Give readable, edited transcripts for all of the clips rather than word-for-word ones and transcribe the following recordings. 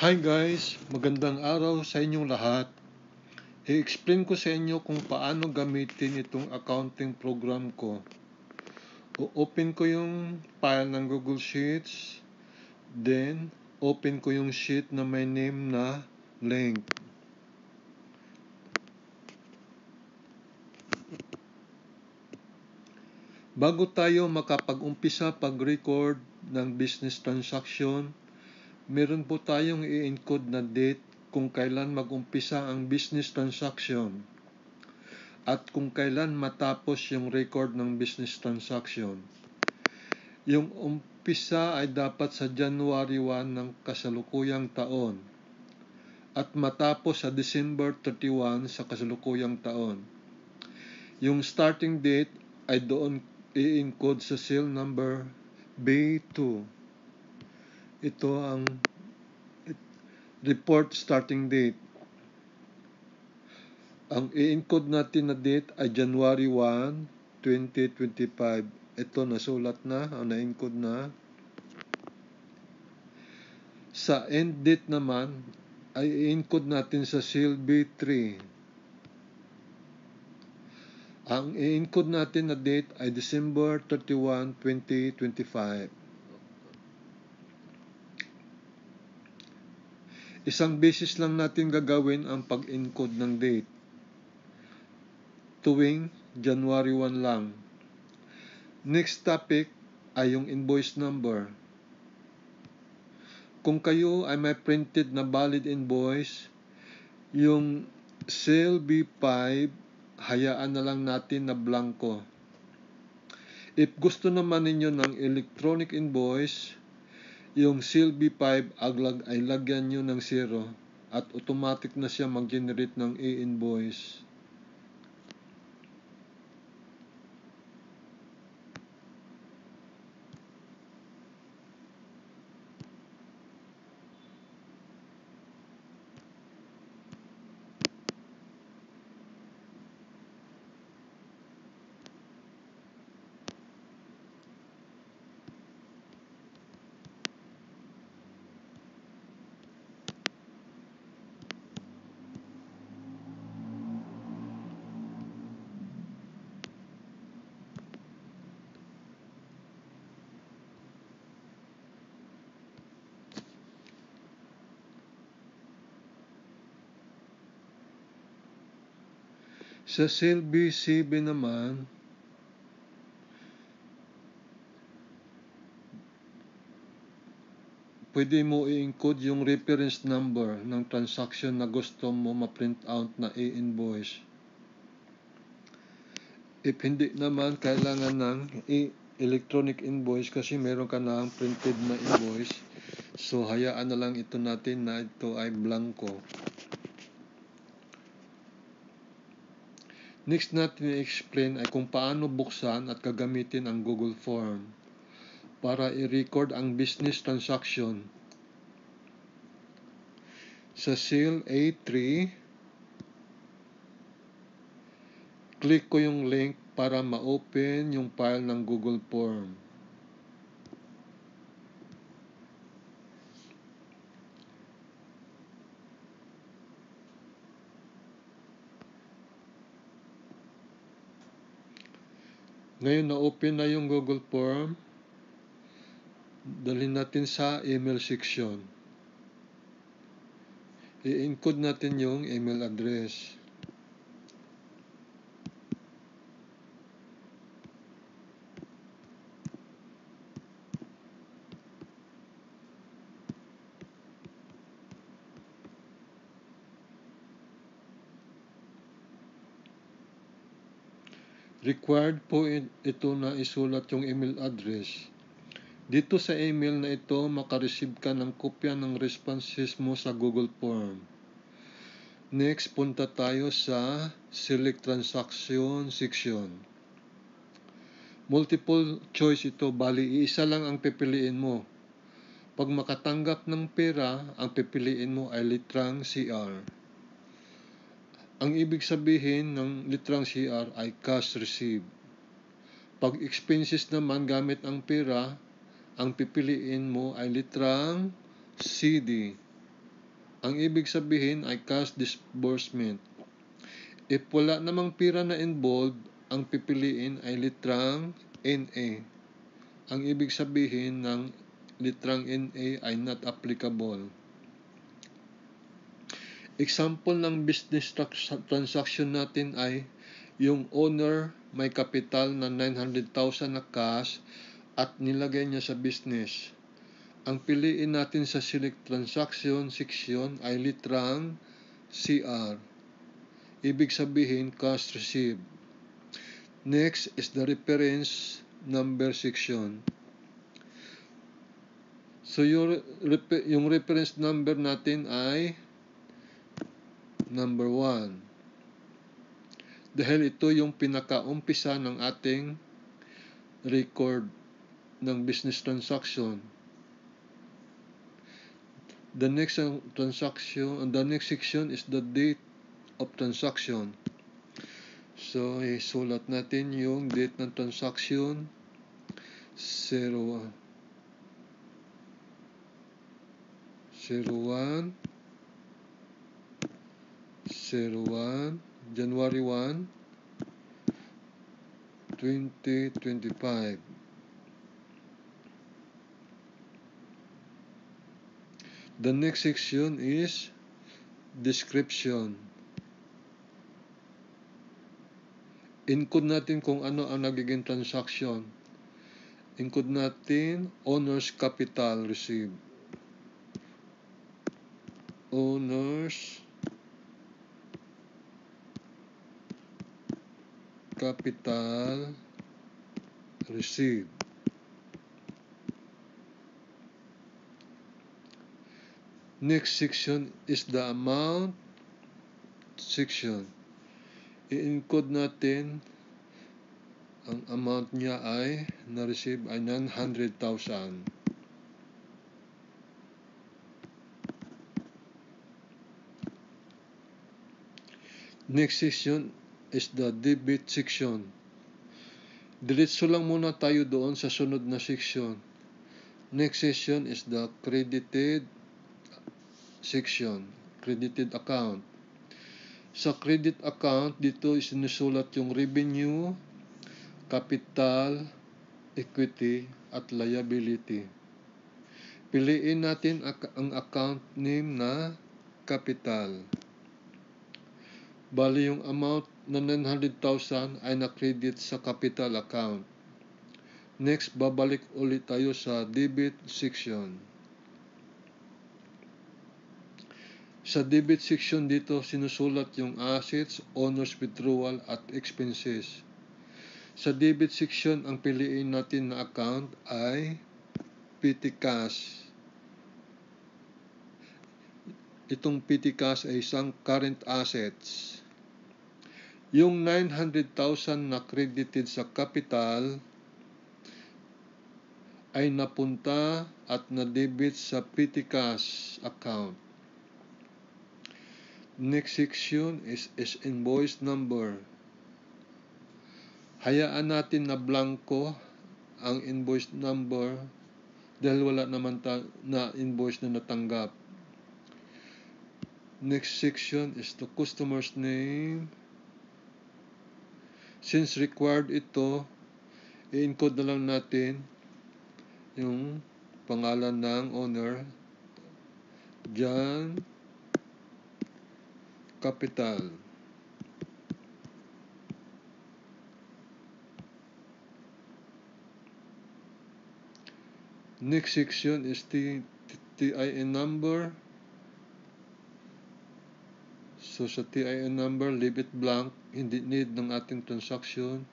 Hi guys, magandang araw sa inyong lahat. I-explain ko sa inyo kung paano gamitin itong accounting program ko. O-open ko yung file ng Google Sheets, then open ko yung sheet na may name na link. Bago tayo makapag-umpisa pag-record ng business transaction, meron po tayong i-encode na date kung kailan mag-umpisa ang business transaction at kung kailan matapos yung record ng business transaction. Yung umpisa ay dapat sa January 1 ng kasalukuyang taon at matapos sa December 31 sa kasalukuyang taon. Yung starting date ay doon i-encode sa cell number B2. Ito ang report starting date. Ang i-encode natin na date ay January 1, 2025. Ito nasulat na, na-encode na. Sa end date naman ay i-encode natin sa cell B3. Ang i-encode natin na date ay December 31, 2025. Isang beses lang natin gagawin ang pag-encode ng date. Tuwing January 1 lang. Next topic ay yung invoice number. Kung kayo ay may printed na valid invoice, yung cell B5, hayaan na lang natin na blanco. If gusto naman ninyo ng electronic invoice, yung cell B5 ay lagyan nyo ng 0 at automatic na siya mag-generate ng e-invoice. Sa cell B7 naman, pwede mo i-encode yung reference number ng transaction na gusto mo ma-print out na e-invoice. If hindi naman kailangan ng electronic invoice kasi meron ka na printed na invoice, so hayaan na lang ito natin na ito ay blanco. Next natin i-explain ay kung paano buksan at gagamitin ang Google Form para i-record ang business transaction. Sa cell A3, click ko yung link para ma-open yung file ng Google Form. Ngayon na-open na yung Google Form, dalhin natin sa email section. I-encode natin yung email address. Required po ito na isulat yung email address. Dito sa email na ito, makareceive ka ng kopya ng responses mo sa Google Form. Next, punta tayo sa Select Transaction section. Multiple choice ito, bali isa lang ang pipiliin mo. Pag makatanggap ng pera, ang pipiliin mo ay litrang CR. Ang ibig sabihin ng litrang CR ay cash received. Pag expenses naman gamit ang pera, ang pipiliin mo ay litrang CD. Ang ibig sabihin ay cash disbursement. If wala namang pira na involved, ang pipiliin ay litrang NA. Ang ibig sabihin ng litrang NA ay not applicable. Example ng business transaction natin ay yung owner may kapital na 900,000 na cash at nilagay niya sa business. Ang piliin natin sa select transaction section ay litrang CR. Ibig sabihin cash received. Next is the reference number section. So yung reference number natin ay number 1. Dahil ito yung pinakaumpisa ng ating record ng business transaction. The next section is the date of transaction. So, isulat natin yung date ng transaction 01 January 1, 2025. The next section is description. Encode natin kung ano ang nagiging transaction. Encode natin owner's capital received. Owner's capital received. Next section is the amount section. I-encode natin ang amount niya ay na-receive ay 900,000. Next section is the debit section. Diretso lang muna tayo doon sa sunod na section. Next section is the credited section, credited account. Sa credit account, dito isinusulat yung revenue, capital, equity, at liability. Piliin natin ang account name na capital. Bali yung amount na 900,000 ay na-credit sa capital account. Next, babalik ulit tayo sa debit section. Sa debit section dito, sinusulat yung assets, owner's withdrawal, at expenses. Sa debit section, ang piliin natin na account ay petty cash. Itong petty cash ay isang current assets. Yung 900,000 na credited sa capital ay napunta at na-debit sa petty cash account. Next section is invoice number. Hayaan natin na blanco ang invoice number dahil wala naman na invoice na natanggap. Next section is the customer's name. Since required ito, i-encode na lang natin yung pangalan ng owner, John Capital. Next section is the TIN number. So sa TIN number, leave it blank, hindi need ng ating transaction.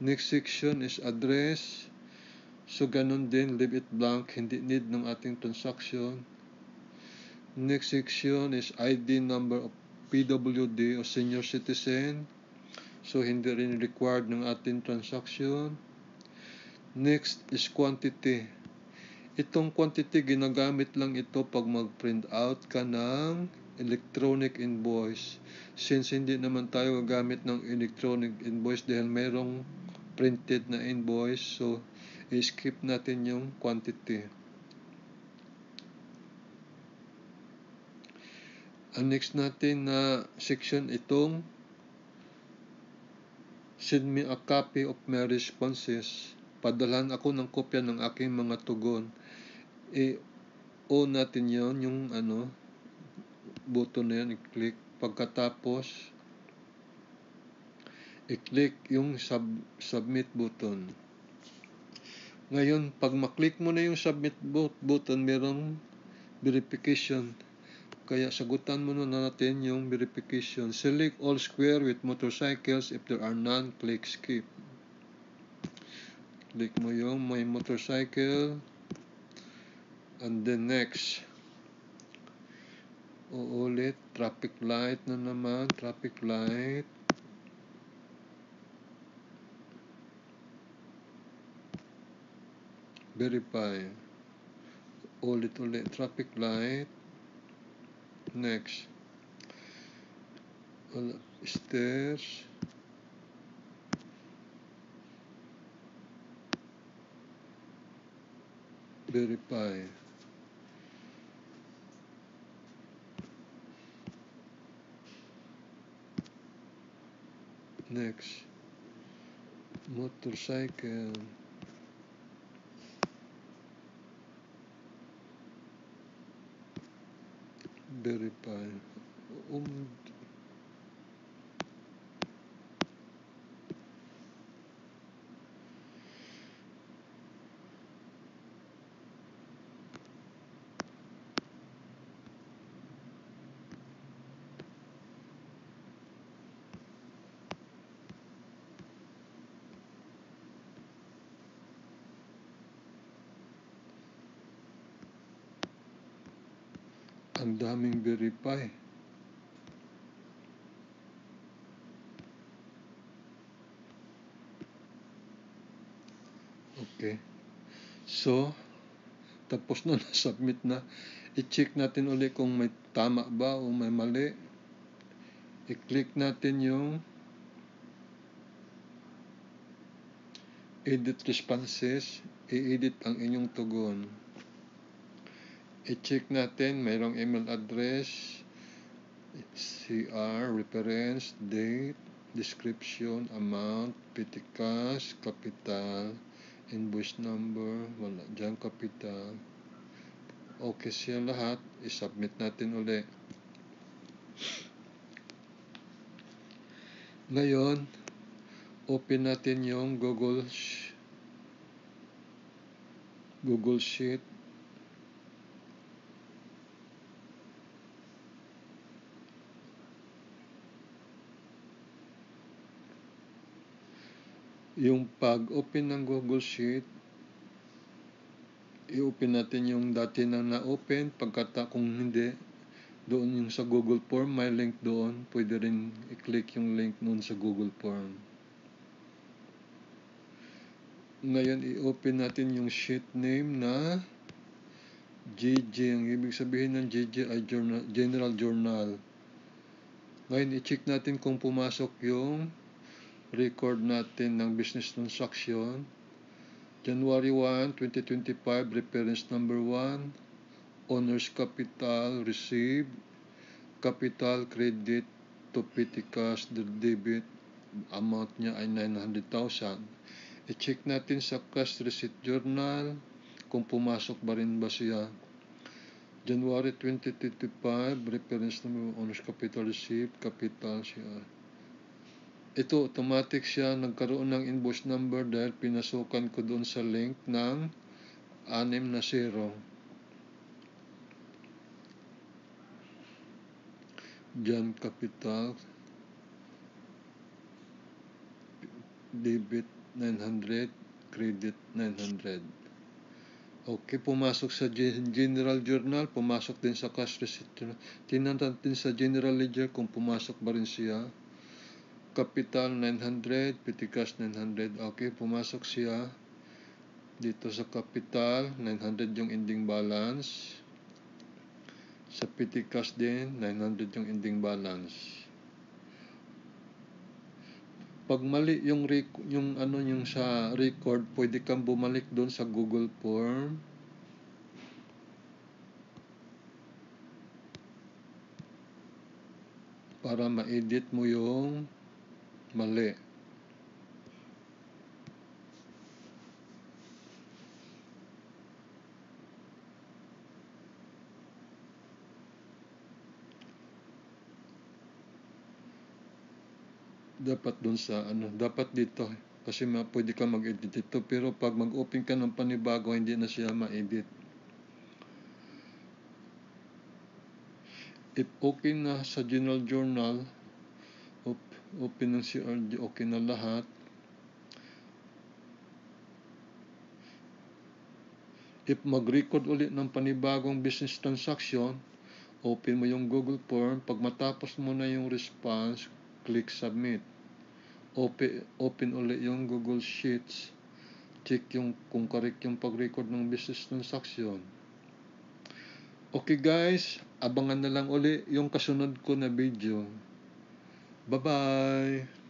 Next section is address. So ganun din, leave it blank, hindi need ng ating transaction. Next section is ID number of PWD o senior citizen. So hindi rin required ng ating transaction. Next is quantity. Itong quantity, ginagamit lang ito pag mag-print out ka ng electronic invoice. Since hindi naman tayo gagamit ng electronic invoice dahil merong printed na invoice, so i-skip natin yung quantity. Ang next natin na section itong send me a copy of my responses. Padalhan ako ng kopya ng aking mga tugon. I-on natin yon yung button na yan, i-click. Pagkatapos, i-click yung submit button. Ngayon, pag maklik mo na yung submit button, merong verification. Kaya sagutan mo na natin yung verification. Select all square with motorcycles. If there are none, click skip. Click mo yung may motorcycle. And then next. Uulit, traffic light na naman. Traffic light. Verify. Ulit, traffic light. Next. Stairs. Verify. Next. Motorcycle. Verify. Ang daming verify. Okay. So, tapos na, na-submit na. I-check natin ulit kung may tama ba o may mali. I-click natin yung edit responses. I-edit ang inyong tugon. I-check natin, mayroong email address, CR, reference, date, description, amount, petty cash, capital, invoice number, wala dyan, capital. Okay siya lahat. I-submit natin ulit. Ngayon, open natin yung Google Sheet. Yung pag-open ng Google Sheet, i-open natin yung dati na na-open. Kung hindi, doon yung sa Google Form, may link doon. Pwede rin i-click yung link noon sa Google Form. Ngayon, i-open natin yung sheet name na GG. Ang ibig sabihin ng GG ay General Journal. Ngayon, i-check natin kung pumasok yung record natin ng business transaction. January 1, 2025, reference number 1, owner's capital, receive, capital credit to petty cash, debit, amount niya ay 900,000. I-check natin sa cash receipt journal kung pumasok ba rin ba siya. January 2025, reference number, owner's capital, receive, capital siya. Ito, automatic siya nagkaroon ng invoice number dahil pinasukan ko doon sa link ng 6 na 0. Diyan, capital, debit 900, credit 900. Okay, pumasok sa General Journal, pumasok din sa cash receipt. Tingnan natin sa General Ledger kung pumasok ba rin siya. Capital 900, petty cash 900. Okay, pumasok siya dito sa capital, 900 yung ending balance. Sa petty cash din, 900 yung ending balance. Pag mali yung sa record, pwede kang bumalik doon sa Google Form. para ma-edit mo yung mali. Dapat dun sa dapat dito kasi pwede ka mag-edit dito, pero pag mag-open ka ng panibago hindi na siya ma-edit. If okay na sa general journal, open ng CRD, okay na lahat. If mag-record ulit ng panibagong business transaction, open mo yung Google Form. Pag matapos mo na yung response, click submit. Open ulit yung Google Sheets. Check kung correct yung pag-record ng business transaction. Okay guys, abangan na lang uli yung kasunod ko na video. Bye-bye!